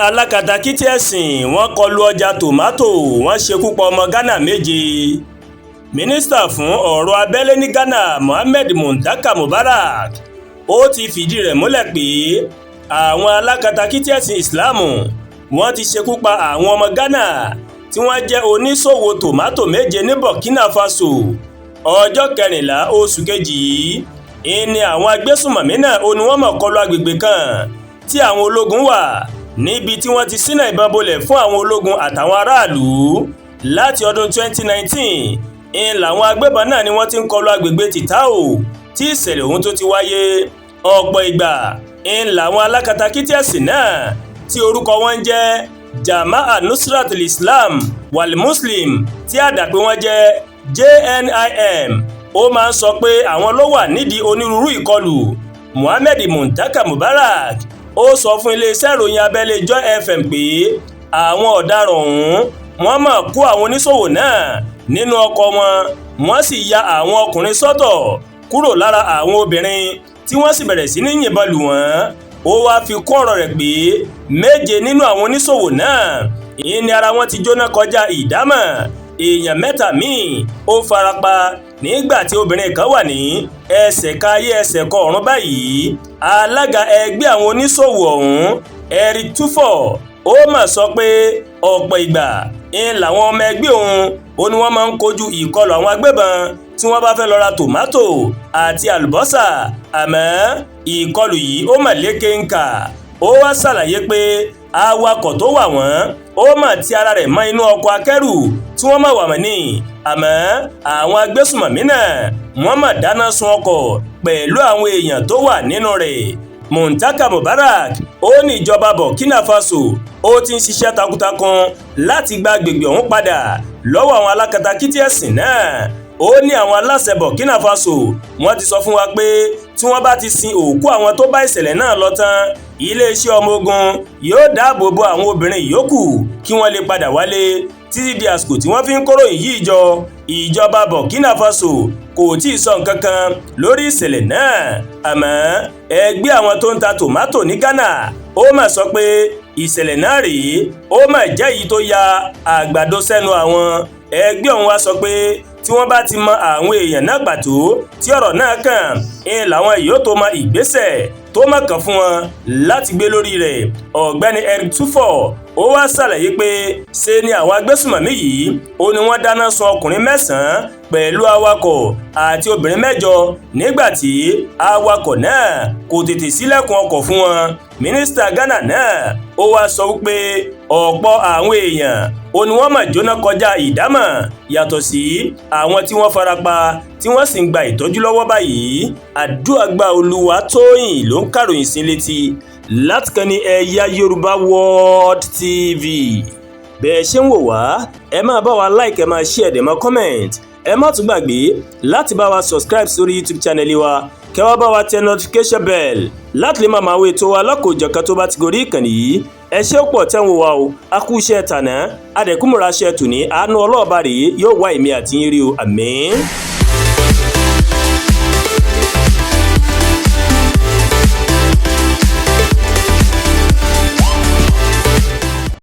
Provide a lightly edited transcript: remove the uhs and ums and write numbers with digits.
alákatakítí ẹ̀sìn wọ́n kọlu ọjà tòmátò wọ́n ṣekú pa ọmọ Ghana méje. Mínísítà fún ọ̀rọ̀ abẹ́lé ní Ghana Mohammed Muntaka Mubarak ó ti fìdí rẹ̀ múlẹ̀ pé àwọn alákatakítí ẹ̀sìn Islam wọ́n ti ṣekú pa àwọn ọmọ Ghana tí wọ́n jẹ́ oníṣòwò tòmátò méje ní Burkina Faso. Ọjọ́ 14 oṣù kejì yìí ni àwọn agbésùnmọ̀mí náà ni wọ́n mọ̀ kọlu agbègbè kan tí àwọn ológun wà níbi tí wọ́n ti ṣínà ìbọn bolẹ̀ fún àwọn ológun àtàwọn aráàlú. Láti ọdún 2019 làwọn agbébọn náà ni wọ́n ti ń kọlu agbègbè Titao tí ìṣẹ̀lẹ̀ ohun tó ti wáyé. Ọ̀pọ̀ ìgbà làwọn alákatakítí ẹ̀sìn náà tí orúkọ wọn ń jẹ́ Jama'a Nusratul Islam wal Muslim tí àdàpè wọn jẹ́ JNIM ó máa ń sọ pé àwọn ló wà nídìí onírúurú ìkọlù. Mohammed Muntaka Mubarak ó sọ fún iléeṣẹ́ ìròyìn abẹ́lé Joy FM pé àwọn ọ̀daràn ọ̀hún wọ́n máa kó àwọn oníṣòwò náà nínú ọkọ̀ wọ́n sì ya àwọn ọkùnrin sọ́tọ̀ kúrò lára àwọn obìnrin tí wọ́n sì bẹ̀rẹ̀ sí ní yìnbọn lù wọ́n. Ó wáá fi kún ọ̀rọ̀ rẹ̀ pé méje nínú àwọn oníṣòwò náà ní ara wọn ti jóná kọjá ìdámọ̀. Èèyàn 3 míì ó farapa nígbà tí obìnrin kan wà ní ẹsẹ̀ kan ayé ẹsẹ̀ kan ọ̀run báyìí. Alága ẹgbẹ́ àwọn oníṣòwò ọ̀hún Eric Tufo ó mà sọ pé ọ̀pọ̀ ìgbà làwọn ọmọ ẹgbẹ́ òun ni wọ́n máa ń kojú ìkọlù àwọn agbébọn tí wọ́n bá fẹ́ lọ ra tòmátò àti àlùbọ́sà, àmọ́ ìkọlù yìí ó mà lékè ńkà. Ó wá ṣàlàyé pé awakọ̀ tó wà wọ́n ó mà ti ara rẹ̀ mọ́ inú ọkọ̀ akẹ́rù tí wọ́n mà wà mọ́ ní, àmọ́ àwọn agbésùnmọ̀mí náà wọ́n mà dáná sun ọkọ̀ pẹ̀lú àwọn èèyàn tó wà nínú rẹ̀. Muntaka Mubarak ó ní ìjọba Burkina Faso ó ti ń ṣiṣẹ́ takuntakun láti gba agbègbè ọ̀hún padà lọ́wọ́ àwọn alákatakítí ẹ̀sìn náà. Ó ní àwọn aláṣẹ Burkina Faso wọ́n ti sọ fún wa pé tí wọ́n bá ti sin òkú àwọn tó bá ìṣẹ̀lẹ̀ náà lọ tán, iléeṣẹ́ ọmọ ogun yóò dáàbò bo àwọn obìnrin yòókù kí wọ́n lè padà wálé. Títí di àsìkò tí wọ́n fi ń kóròyìn yìí jọ, ìjọba Burkina Faso kò tí ì sọ nǹkan kan lórí ìṣẹ̀lẹ̀ náà, àmọ́ ẹgbẹ́ àwọn tó ń ta tòmátò ní Ghana ó mà sọ pé ìṣẹ̀lẹ̀ náà rèé ó mà jẹ́ èyí tó ya àgbàdo sẹ́nu àwọn. Ẹgbẹ́ ọ̀hún wá sọ pé tí wọ́n bá ti mọ àwọn èèyàn náà pàtó tí ọ̀rọ̀ náà kàn làwọn yóò tó mọ ìgbésẹ̀ tó mọ̀ kàn fún wọn láti gbé lórí rẹ̀. Ọ̀gbẹ́ni Eric Tufo ó wá ṣàlàyé pé ṣe ni àwọn agbésùnmọ̀mí yìí ó ní wọ́n dáná sun ọkùnrin 9 pẹ̀lú awakọ̀ àti obìnrin 8 nígbà tí awakọ̀ náà kò tètè ṣílẹ̀kùn ọkọ̀ fún wọn. Mínísítà Ghana náà ó wá sọ wípé ọ̀pọ̀ àwọn èèyàn ó ní wọ́n mà jóná kọjá ìdámọ̀ yàtọ̀ sí àwọn tí wọ́n farapa tí wọ́n sì ń gba ìtọ́jú lọ́wọ́ báyìí. Àdúràgbà Olúwatóyìn ló ń kàròyìn sí létí láti kàn ní Ẹ̀yà Yorùbá World TV. Bẹ́ẹ̀ ṣe ń wò wá, ẹ máa bá wa like, ẹ máa share, ẹ máa comment. Ẹ má tún gbàgbé láti bá wa subscribe sórí YouTube channel wa, kẹ́ wá bá wa tẹ notification bell láti lè máa wo ètò wa lọ́kọ̀ọ́jọ̀kan tó bá ti gorí ìkànnì yìí. Ẹ ṣé pọ̀ tẹ́ ń wò wá o, a kú iṣẹ́ tàná, adẹ̀kúnmọ̀ra ṣẹ́ tòní, àánú Ọlọ́ọ̀bá rèé yóò wá èmi àti yín rí o, àmín.